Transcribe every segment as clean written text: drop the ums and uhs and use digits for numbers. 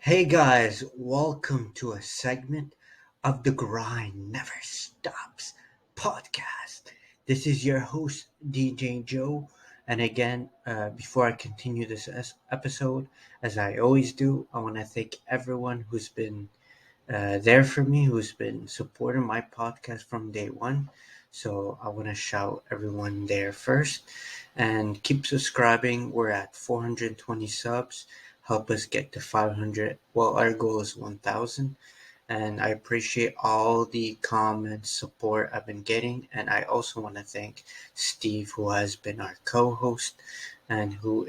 Hey guys, welcome to a segment of the Grind Never Stops podcast. This is your host, DJ Joe. And again, before I continue this episode, as I always do, I want to thank everyone who's been there for me, who's been supporting my podcast from day one. So I want to shout everyone there first and keep subscribing. We're at 420 subs. Help us get to 500. Well, our goal is 1,000. And I appreciate all the comments, support I've been getting. And I also want to thank Steve, who has been our co-host and who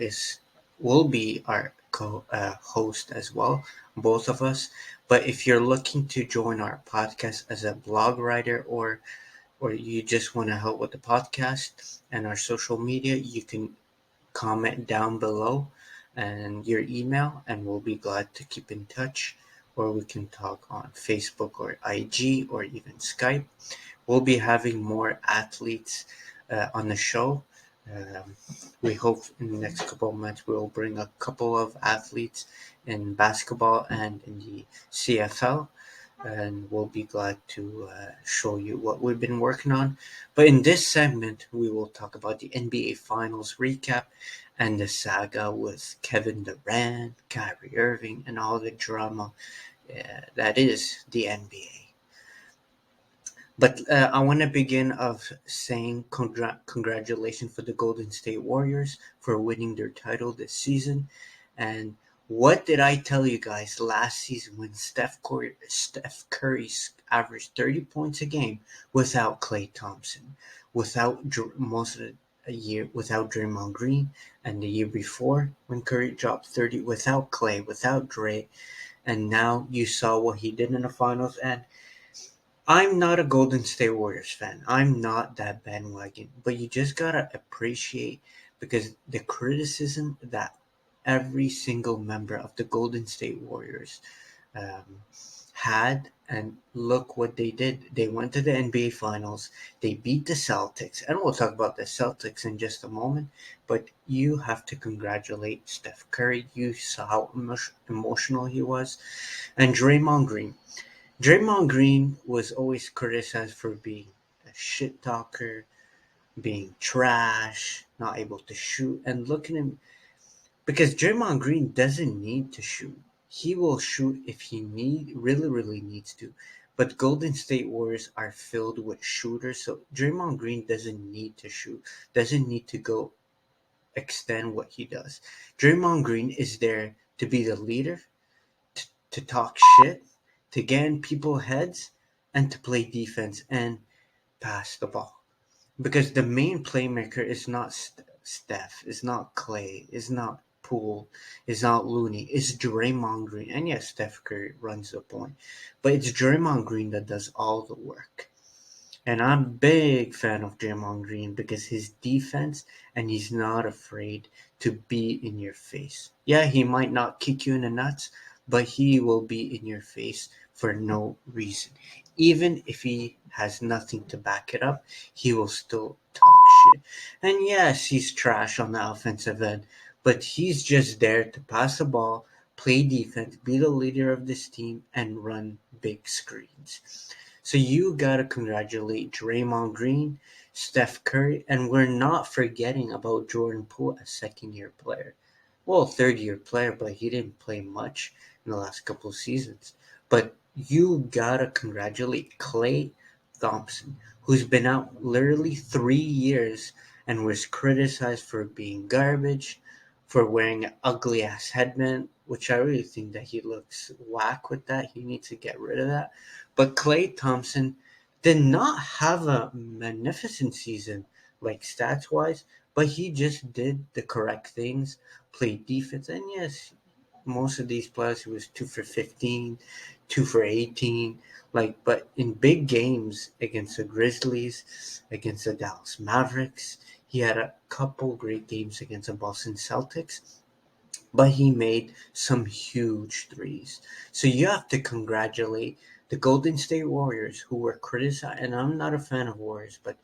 will be our co-host as well, both of us. But if you're looking to join our podcast as a blog writer or you just want to help with the podcast and our social media, you can comment down below and your email, and we'll be glad to keep in touch. Or we can talk on Facebook or IG or even Skype. We'll be having more athletes on the show. Um, we hope in the next couple of months we'll bring a couple of athletes in basketball and in the CFL, and we'll be glad to show you what we've been working on. But in this segment, we will talk about the NBA Finals recap and the saga with Kevin Durant, Kyrie Irving, and all the drama that is the NBA. But I want to begin of saying congratulations for the Golden State Warriors for winning their title this season. And what did I tell you guys last season when Steph Curry averaged 30 points a game without Klay Thompson, without most of the year without Draymond Green, and the year before when Curry dropped 30 without Klay, without Dre, and now you saw what he did in the finals. And I'm not a Golden State Warriors fan. I'm not that bandwagon. But you just gotta appreciate, because the criticism that every single member of the Golden State Warriors um, had, and look what they did. They went to the NBA Finals. They beat the Celtics, and we'll talk about the Celtics in just a moment. But you have to congratulate Steph Curry. You saw how emotional he was, and Draymond Green. Draymond Green was always criticized for being a shit talker, being trash, not able to shoot. And look at him, because Draymond Green doesn't need to shoot. He will shoot if he really needs to. But Golden State Warriors are filled with shooters, so Draymond Green doesn't need to shoot, doesn't need to go extend what he does. Draymond Green is there to be the leader, to talk shit, to get in people's heads, and to play defense and pass the ball. Because the main playmaker is not Steph, is not Clay, is not Poole, is not Looney, it's Draymond Green. And yes, Steph Curry runs the point, but it's Draymond Green that does all the work. And I'm a big fan of Draymond Green because his defense, and he's not afraid to be in your face. Yeah, he might not kick you in the nuts, but he will be in your face for no reason. Even if he has nothing to back it up, he will still talk shit. And yes, he's trash on the offensive end, but he's just there to pass the ball, play defense, be the leader of this team, and run big screens. So you gotta congratulate Draymond Green, Steph Curry, and we're not forgetting about Jordan Poole, a second-year player. Well, third-year player, but he didn't play much in the last couple of seasons. But you gotta congratulate Klay Thompson, who's been out literally 3 years and was criticized for being garbage, for wearing an ugly ass headband, which I really think that he looks whack with that. He needs to get rid of that. But Klay Thompson did not have a magnificent season, like stats wise, but he just did the correct things, played defense, and yes, most of these players he was 2 for 15, 2 for 18, like. But in big games against the Grizzlies, against the Dallas Mavericks, he had a couple great games against the Boston Celtics, but he made some huge threes. So you have to congratulate the Golden State Warriors, who were criticized. And I'm not a fan of Warriors, but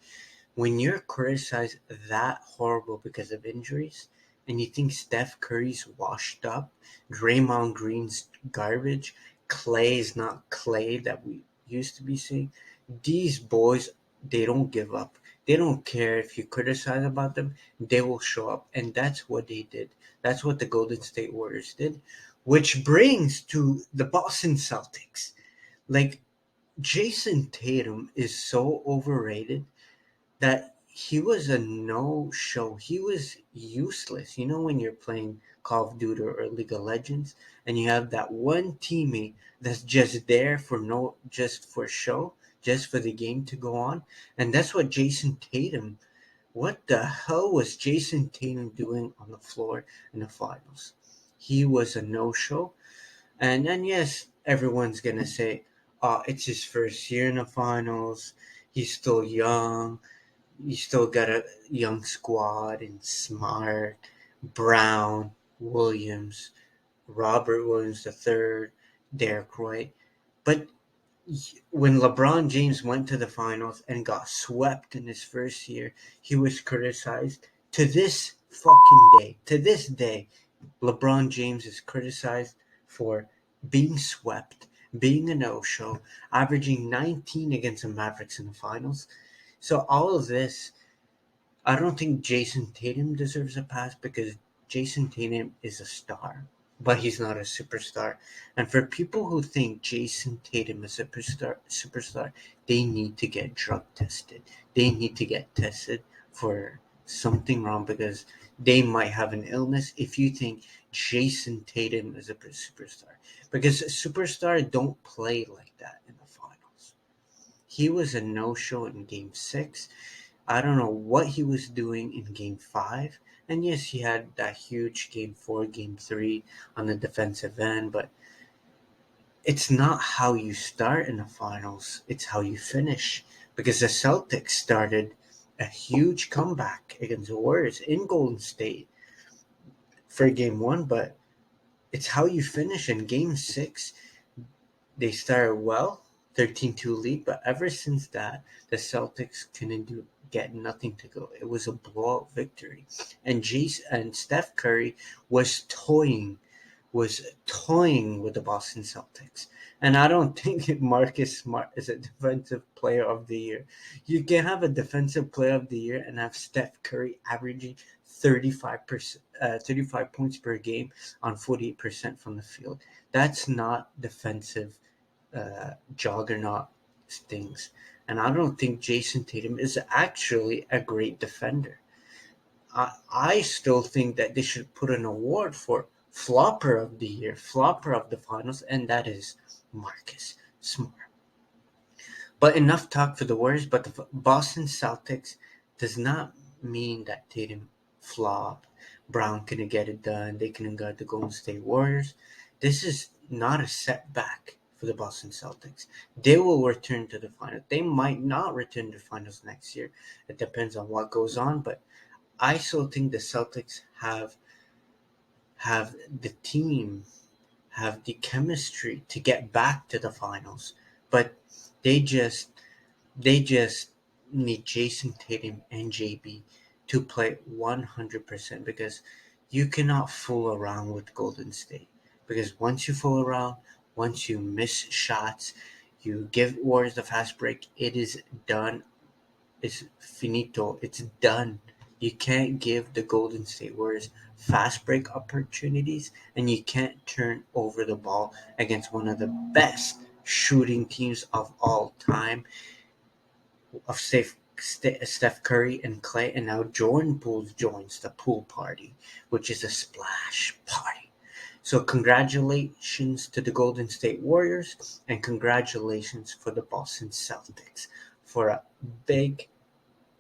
when you're criticized that horrible because of injuries, and you think Steph Curry's washed up, Draymond Green's garbage, Clay is not Clay that we used to be seeing. These boys, they don't give up. They don't care if you criticize about them, they will show up. And that's what they did. That's what the Golden State Warriors did. Which brings to the Boston Celtics. Like, Jason Tatum is so overrated that he was a no show. He was useless. You know, when you're playing Call of Duty or League of Legends and you have that one teammate that's just there for just for show, just for the game to go on. And that's what Jason Tatum, what the hell was Jason Tatum doing on the floor in the finals? He was a no show. And yes, everyone's gonna say, it's his first year in the finals. He's still young. You still got a young squad and Smart, Brown, Williams, Robert Williams III, Derek White. But when LeBron James went to the finals and got swept in his first year, he was criticized. To this fucking day, to this day, LeBron James is criticized for being swept, being a no-show, averaging 19 against the Mavericks in the finals. So all of this, I don't think Jason Tatum deserves a pass because Jason Tatum is a star, but he's not a superstar. And for people who think Jason Tatum is a superstar, they need to get drug tested. They need to get tested for something wrong because they might have an illness if you think Jason Tatum is a superstar. Because superstars don't play like that in the finals. He was a no-show in Game 6. I don't know what he was doing in Game 5. And yes, he had that huge Game 4, Game 3 on the defensive end, but it's not how you start in the finals, it's how you finish. Because the Celtics started a huge comeback against the Warriors in Golden State for Game 1, but it's how you finish in Game 6. They started well, 13-2 lead, but ever since that, the Celtics couldn't get nothing to go. It was a blowout victory, and Jace and Steph Curry was toying with the Boston Celtics. And I don't think Marcus Smart is a defensive player of the year. You can have a defensive player of the year and have Steph Curry averaging 35 points per game on 48% from the field. That's not defensive juggernaut things. And I don't think Jason Tatum is actually a great defender. I still think that they should put an award for flopper of the year, flopper of the finals, and that is Marcus Smart. But enough talk for the Warriors. But the Boston Celtics does not mean that Tatum flopped. Brown couldn't get it done. They couldn't get the Golden State Warriors. This is not a setback for the Boston Celtics. They will return to the finals. They might not return to the finals next year. It depends on what goes on. But I still think the Celtics have the team, have the chemistry to get back to the finals. But they just they just need Jason Tatum and JB to play 100% because you cannot fool around with Golden State. Because once you fool around, once you miss shots, you give Warriors the fast break, it is done. It's finito. It's done. You can't give the Golden State Warriors fast break opportunities, and you can't turn over the ball against one of the best shooting teams of all time of Steph Curry and Clay, and now Jordan Poole joins the pool party, which is a splash party. So congratulations to the Golden State Warriors, and congratulations for the Boston Celtics for a big,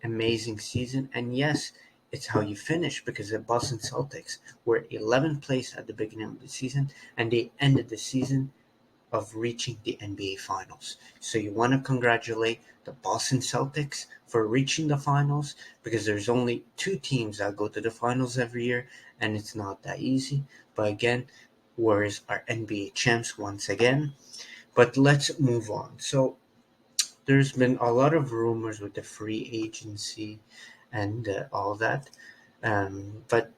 amazing season. And yes, it's how you finish because the Boston Celtics were 11th place at the beginning of the season, and they ended the season of reaching the NBA Finals. So you want to congratulate the Boston Celtics for reaching the finals because there's only two teams that go to the finals every year, and it's not that easy. But again, Warriors are NBA champs once again. But let's move on. So there's been a lot of rumors with the free agency and all that. But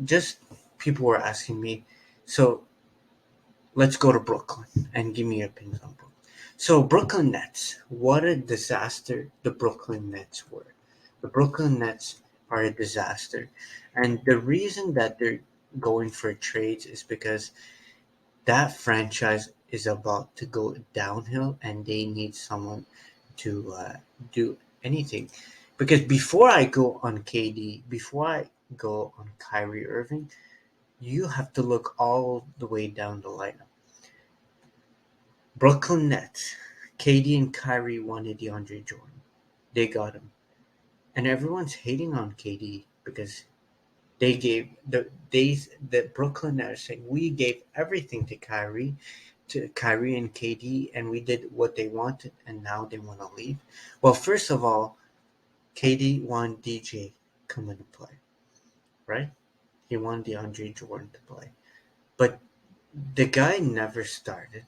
just people were asking me, so let's go to Brooklyn and give me your opinions on Brooklyn. So Brooklyn Nets, what a disaster the Brooklyn Nets were. The Brooklyn Nets are a disaster, and the reason that they're going for trades is because that franchise is about to go downhill, and they need someone to do anything. Because before I go on KD, before I go on Kyrie Irving, you have to look all the way down the lineup. Brooklyn Nets, KD and Kyrie wanted DeAndre Jordan. They got him. And everyone's hating on KD because they gave the Brooklyn Nets saying we gave everything to Kyrie and KD, and we did what they wanted, and now they want to leave. Well, first of all, KD wanted DJ coming to play, right? He wanted DeAndre Jordan to play, but the guy never started.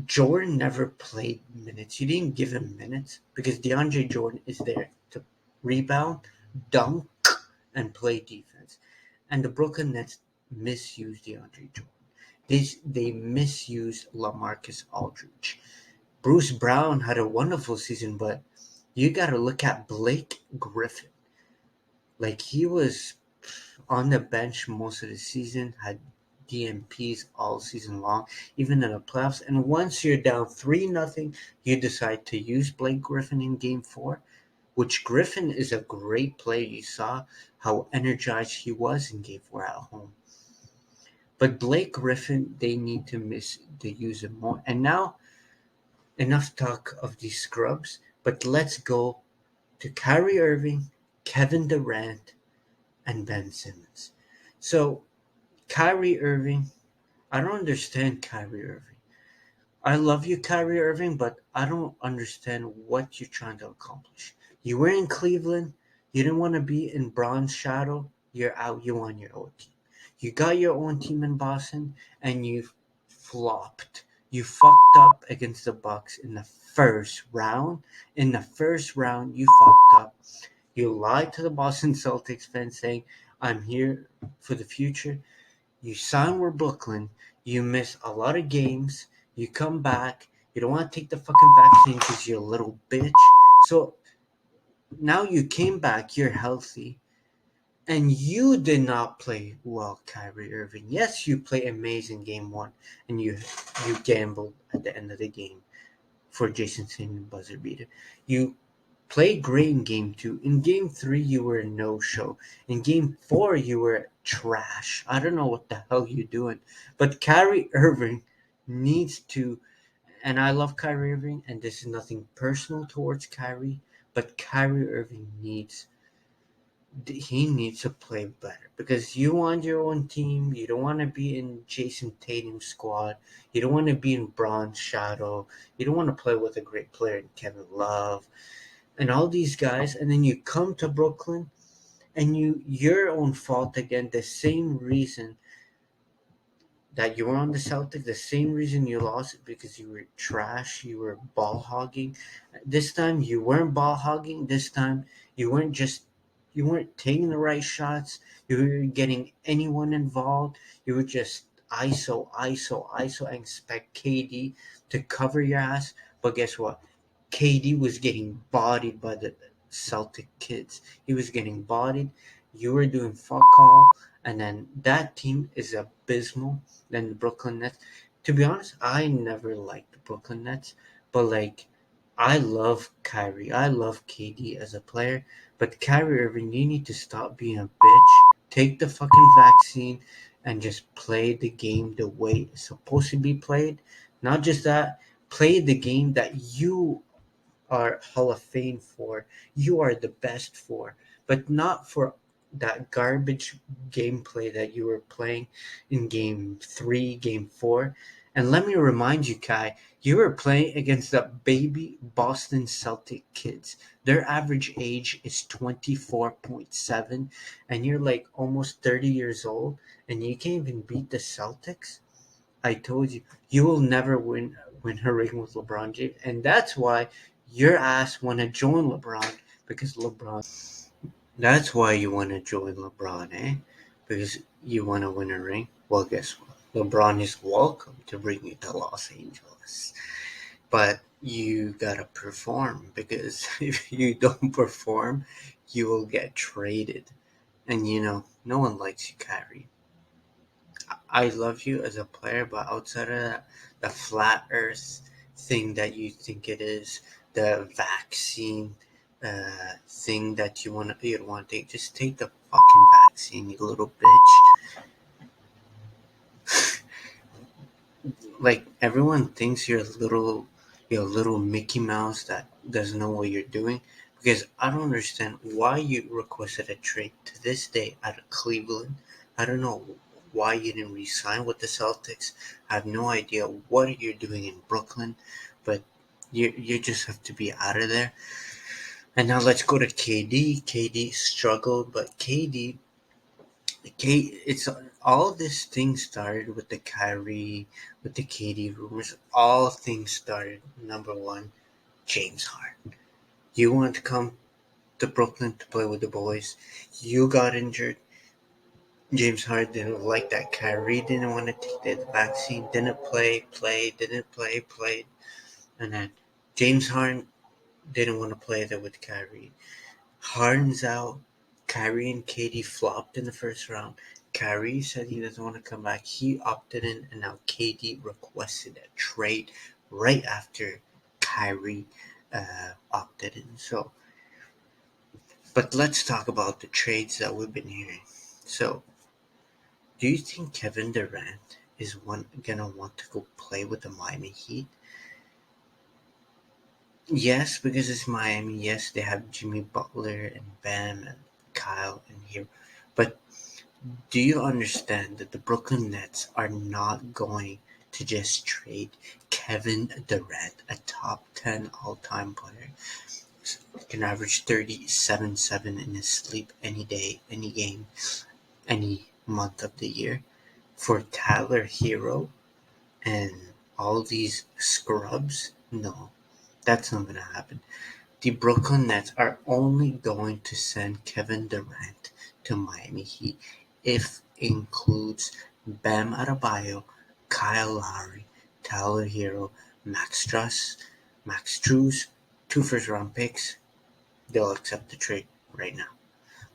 Jordan never played minutes. You didn't give him minutes because DeAndre Jordan is there to rebound, dunk, and play defense. And the Brooklyn Nets misused DeAndre Jordan. They misused LaMarcus Aldridge. Bruce Brown had a wonderful season, but you got to look at Blake Griffin. Like he was on the bench most of the season, had DMPs all season long, even in the playoffs. And once you're down 3-0, you decide to use Blake Griffin in game four, which Griffin is a great player. You saw how energized he was in game four at home. But Blake Griffin, they need to use him more. And now, enough talk of these scrubs, but let's go to Kyrie Irving, Kevin Durant, and Ben Simmons. So, Kyrie Irving, I don't understand Kyrie Irving. I love you, Kyrie Irving, but I don't understand what you're trying to accomplish. You were in Cleveland. You didn't want to be in Braun's shadow. You're out. You want your own team. You got your own team in Boston, and you flopped. You fucked up against the Bucks in the first round. In the first round, you fucked up. You lied to the Boston Celtics fans saying, "I'm here for the future." You sign with Brooklyn. You miss a lot of games. You come back. You don't want to take the fucking vaccine because you're a little bitch. So now you came back. You're healthy. And you did not play well, Kyrie Irving. Yes, you played amazing game one. And you gambled at the end of the game for Jason Tatum buzzer beater. You played great in game two. In game three, you were a no show. In game four, you were trash. I don't know what the hell you're doing. But Kyrie Irving needs to, and I love Kyrie Irving, and this is nothing personal towards Kyrie, but Kyrie Irving needs to play better because you want your own team. You don't want to be in Jason Tatum's squad. You don't want to be in Braun's shadow. You don't want to play with a great player in Kevin Love and all these guys, and then you come to Brooklyn and your own fault again. The same reason that you were on the Celtics, the same reason you lost it because you were trash, you were ball hogging. This time you weren't ball hogging. This time you weren't taking the right shots. You weren't getting anyone involved. You were just ISO, and expect KD to cover your ass. But guess what? KD was getting bodied by the Celtic kids. He was getting bodied. You were doing fuck all. And then that team is abysmal. Then the Brooklyn Nets. To be honest, I never liked the Brooklyn Nets. But like, I love Kyrie. I love KD as a player. But Kyrie Irving, you need to stop being a bitch. Take the fucking vaccine and just play the game the way it's supposed to be played. Not just that, play the game that you are Hall of Fame for, you are the best for, but not for that garbage gameplay that you were playing in game three, game four. And let me remind you, Kai, you were playing against the baby Boston Celtic kids. Their average age is 24.7, and you're like almost 30 years old, and you can't even beat the Celtics. I told you, you will never win a ring with LeBron James, and that's why your ass want to join LeBron because LeBron. That's why you want to join LeBron, eh? because you want to win a ring. Well, guess what? LeBron is welcome to bring you to Los Angeles, but you gotta perform because if you don't perform, you will get traded. And no one likes you, Kyrie. I love you as a player, but outside of that, the flat Earth thing that you think it is, the vaccine thing that you don't want to take, just take the fucking vaccine, you little bitch. Like everyone thinks you're a little Mickey Mouse that doesn't know what you're doing. Because I don't understand why you requested a trade to this day out of Cleveland. I don't know why you didn't resign with the Celtics. I have no idea what you're doing in Brooklyn, but you just have to be out of there. And now let's go to KD. KD struggled, but it's all this thing started with the Kyrie, with the KD rumors. All things started. Number one, James Harden. You want to come to Brooklyn to play with the boys. You got injured. James Harden didn't like that. Kyrie didn't want to take the vaccine. Didn't play. Played. Didn't play. Played. And then James Harden didn't want to play there with Kyrie. Harden's out. Kyrie and KD flopped in the first round. Kyrie said he doesn't want to come back. He opted in, and now KD requested a trade right after Kyrie opted in. So, but let's talk about the trades that we've been hearing. So, do you think Kevin Durant is gonna want to go play with the Miami Heat? Yes, because it's Miami. Yes, they have Jimmy Butler and Bam and Kyle and here, but do you understand that the Brooklyn Nets are not going to just trade Kevin Durant, a top 10 all-time player, can average 37-7 in his sleep any day, any game, any month of the year, for Tyler Hero and all these scrubs? No, that's not going to happen. The Brooklyn Nets are only going to send Kevin Durant to Miami Heat if includes Bam Adebayo, Kyle Lowry, Tyler Hero, Max Strus, 2 first-round picks. They'll accept the trade right now.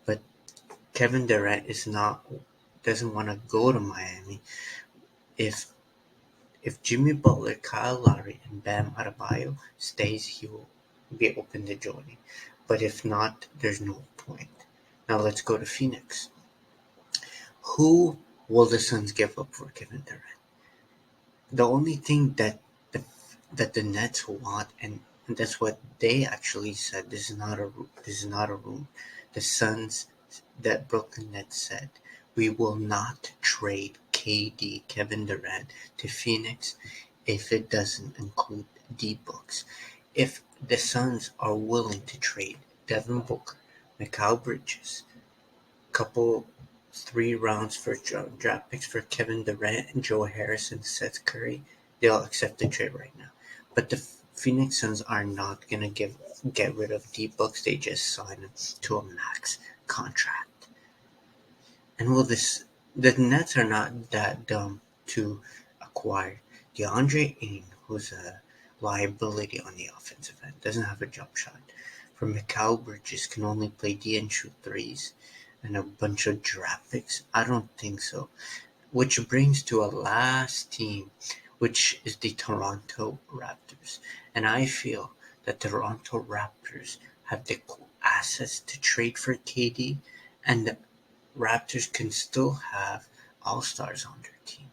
But Kevin Durant doesn't want to go to Miami. If Jimmy Butler, Kyle Lowry, and Bam Adebayo stays, he will be open to joining. But if not, there's no point. Now let's go to Phoenix. Who will the Suns give up for Kevin Durant? The only thing that the Nets want, and that's what they actually said. This is not a room. The Suns, that Brooklyn Nets said, we will not trade KD, Kevin Durant, to Phoenix if it doesn't include D-Books. If the Suns are willing to trade Devin Booker, Mikal Bridges, couple 3 rounds for draft picks for Kevin Durant and Joe Harris and Seth Curry, they'll accept the trade right now. But the Phoenix Suns are not gonna get rid of D-Books. They just sign him to a max contract. And the Nets are not that dumb to acquire DeAndre Ayton, who's a liability on the offensive end, doesn't have a jump shot. For Mikal Bridges, can only play D and shoot threes, and a bunch of draft picks. I don't think so. Which brings to a last team, which is the Toronto Raptors. And I feel that the Toronto Raptors have the assets to trade for KD, and the Raptors can still have all-stars on their team.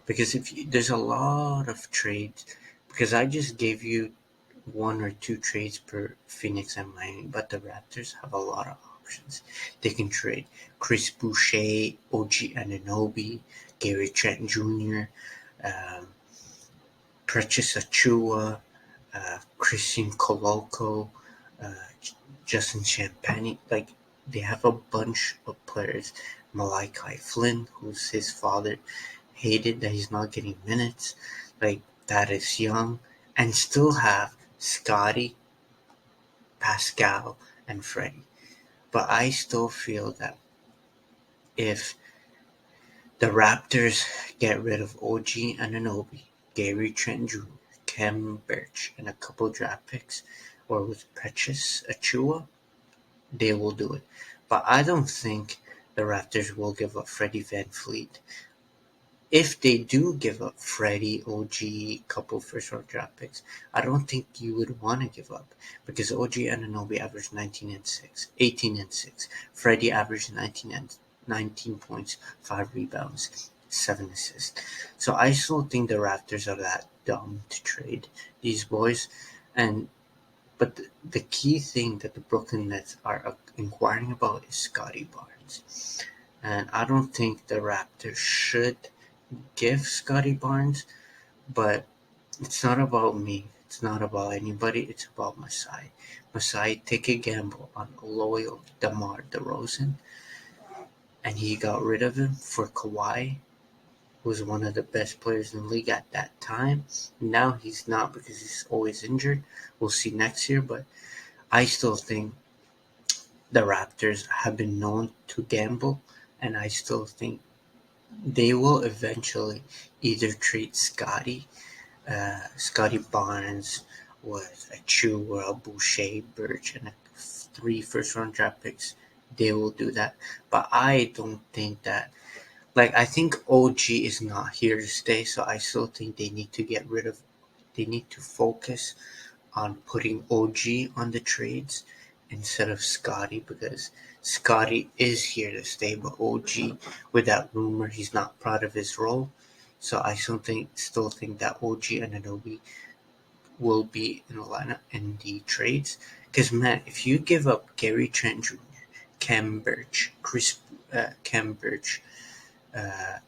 Because there's a lot of trades, because I just gave you 1 or 2 trades per Phoenix and Miami, but the Raptors have a lot of options. They can trade Chris Boucher, OG Anunoby, Gary Trent Jr., um, Precious Achua, Christian Coloco, uh, Justin Champagny. Like, they have a bunch of players. Malachi Flynn, who's his father, hated that he's not getting minutes. Like, that is young. And still have Scotty, Pascal, and Freddie. But I still feel that if The Raptors get rid of OG Anunoby, Gary Trent Jr., Kem Birch, and a couple draft picks, or with Precious Achua, they will do it. But I don't think the Raptors will give up Freddie VanVleet. If they do give up Freddie, OG, couple first round draft picks, I don't think you would want to give up because OG Anunoby averaged 19 and 6, 18 and 6. Freddie averaged 19 points, 5 rebounds, 7 assists. So I still think the Raptors are that dumb to trade these boys. And but the key thing that the Brooklyn Nets are inquiring about is Scotty Barnes. And I don't think the Raptors should give Scotty Barnes, but it's not about me. It's not about anybody. It's about Masai. Masai take a gamble on loyal DeMar DeRozan, and he got rid of him for Kawhi, who was one of the best players in the league at that time. Now he's not because he's always injured. We'll see next year, but I still think the Raptors have been known to gamble, and I still think they will eventually either trade Scotty Barnes with Achua, Boucher, Birch, and 3 first round draft picks. They will do that, but I don't think that. Like I think OG is not here to stay, so I still think they need to get rid of. They need to focus on putting OG on the trades instead of Scotty because Scotty is here to stay, but OG, with that rumor, he's not proud of his role. So I still think that OG and Anunoby will be in the lineup in the trades. Because man, if you give up Gary Trent Jr., Kem Birch, Kem Birch, uh,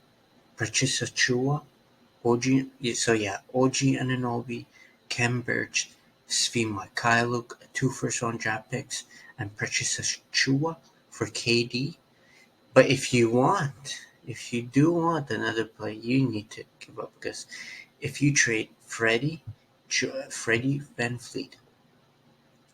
Precious Achua, OG Anunoby, Kem Birch, Svi Mikhailuk, 2 first round draft picks, and Precious Achua for KD. But if you do want another player, you need to give up because if you trade Freddie VanVleet,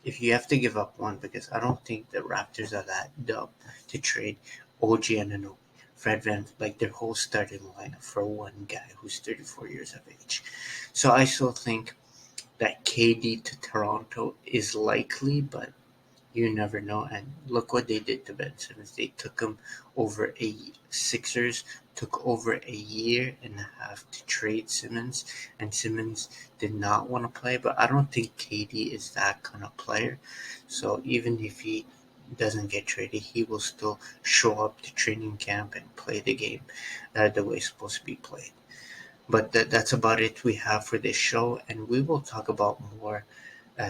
if you have to give up one, because I don't think the Raptors are that dumb to trade OG Anunoby, Fred Van, like their whole starting lineup for one guy who's 34 years of age. So I still think that KD to Toronto is likely, but you never know. And look what they did to Ben Simmons. They took him over Sixers took over a year and a half to trade Simmons, and Simmons did not want to play. But I don't think KD is that kind of player. So even if he doesn't get traded, he will still show up to training camp and play the game the way it's supposed to be played. But that's about it we have for this show, and we will talk about more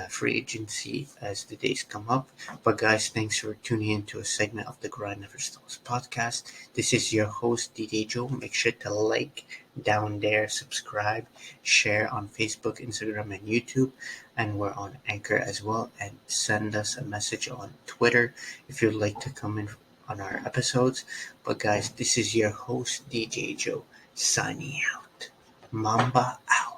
free agency as the days come up. But guys, thanks for tuning in to a segment of the Grind Never Stops podcast. This is your host, DJ Joe. Make sure to like down there, subscribe, share on Facebook, Instagram, and YouTube. And we're on Anchor as well. And send us a message on Twitter if you'd like to come in on our episodes. But guys, this is your host, DJ Joe, signing out. Mamba out.